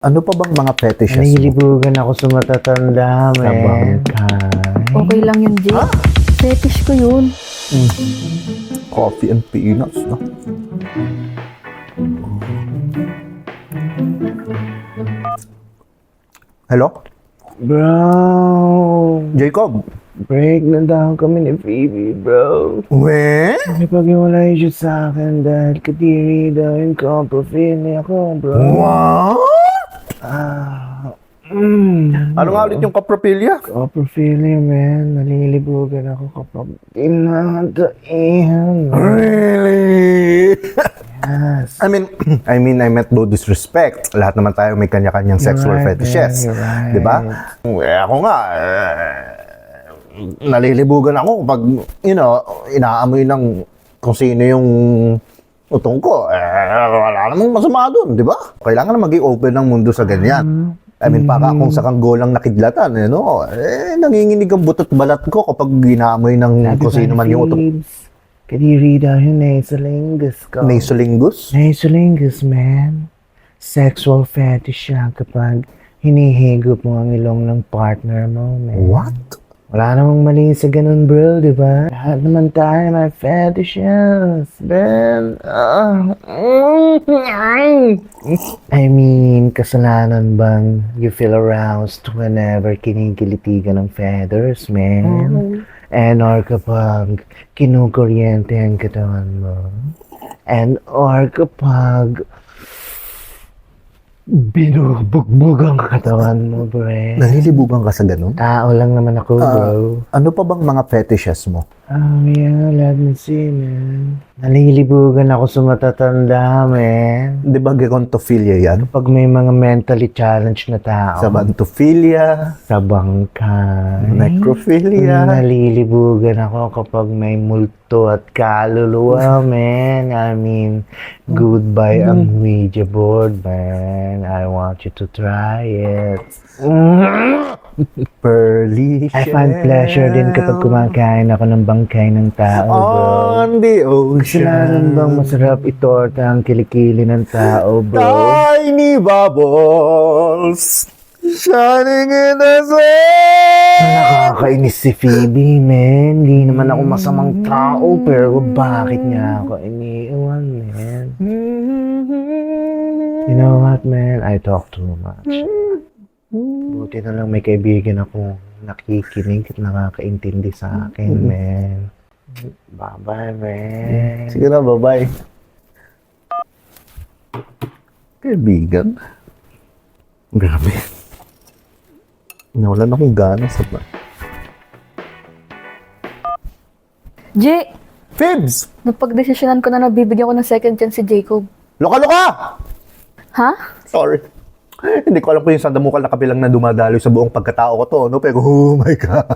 Ano pa bang mga fetishes mo? Nahilibugan ako sa matatanda, man. Okay lang yun, Jay. Fetish ko yun. Coffee and peanuts, no? Hello? Bro, Jacob? break na daw kami ni Phoebe, bro. We? May pag-iwalay siya sa akin dahil kadiri daw yung profile niya ako, bro. What? Ano nga ulit yung kapropilya? Profile niya, man. Nalilibugan ako kapag tinataihan. Really? Yes. I meant no disrespect. Lahat naman tayo may kanya-kanyang sexual Right, fetishes. man, you're right. Di ba? Ako nga, nalilibugan ako pag, inaamoy ng kung sino yung utong ko. Wala namang masama doon, di ba? Kailangan na maging open ng mundo sa ganyan. Baka kung sa kanggolang nakidlatan, nanginginig ang butot balat ko kapag inaamoy ng kung sino man yung utong. Kadiri daw yung nasolingus ko. Nasolingus? Nasolingus, man. Sexual fetish siya kapag hinihigop mo ang ilong ng partner mo, man. What? Wala namang mali sa ganun, bro, di ba? Lahat naman tayo may fetishes, man. Kasalanan bang you feel aroused whenever kinikilitigan ng feathers, man? And or kapag kinukuryente ang katawan mo. And or kapag binubugbog ang katawan mo, bre. Nalilibugan ka sa ganun? Tao lang naman ako, bro. Ano pa bang mga fetishes mo? Oh, yeah, let me see, man. Nalilibugan ako sa matatanda, man. Di ba gerontophilia yan? Pag may mga mentally challenged na tao. Sabantophilia, Sa bangkay. necrophilia. Nalilibugan ako kapag may multo at kaluluwa, man. Goodbye ang Ouija board, man. I want you to try it. Pearly I find pleasure din kapag kumakain ako ng bangkay ng tao, bro. on the ocean. Kasalanan bang masarap itorta ang kilikili ng tao, bro? Tiny bubbles shining in the sun. Nakakainis si Phoebe, man. Hindi naman ako masamang tao, pero bakit niya ako iniiwan, man? You know what, man? I talk too much. Buti na lang may kaibigan ako nakikinig at nakakaintindi sa akin, man. Bye-bye, man. Sige na, bye-bye. Kaibigan. Grabe. Nawalan akong gana sa Jay, Fibs! napagdesisyonan ko na nabibigyan ko ng second chance si Jacob. Loka-loka! Ha? Sorry. Hindi ko alam kung yung sandamukal na kabilang na dumadaloy sa buong pagkatao ko to, no? Pero, oh my God.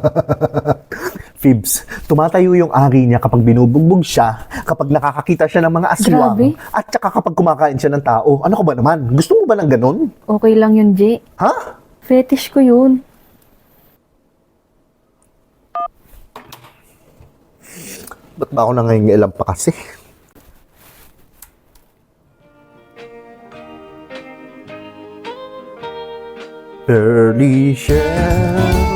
Fibs, tumatayo yung ari niya kapag binubugbog siya, kapag nakakakita siya ng mga aswang, Grabe. at saka kapag kumakain siya ng tao. Ano ka ba naman? Gusto mo ba ng ganun? Okay lang yun, Jay. Ha? Fetish ko yun. Ba't ba ako nangingialam pa kasi? Pearly shell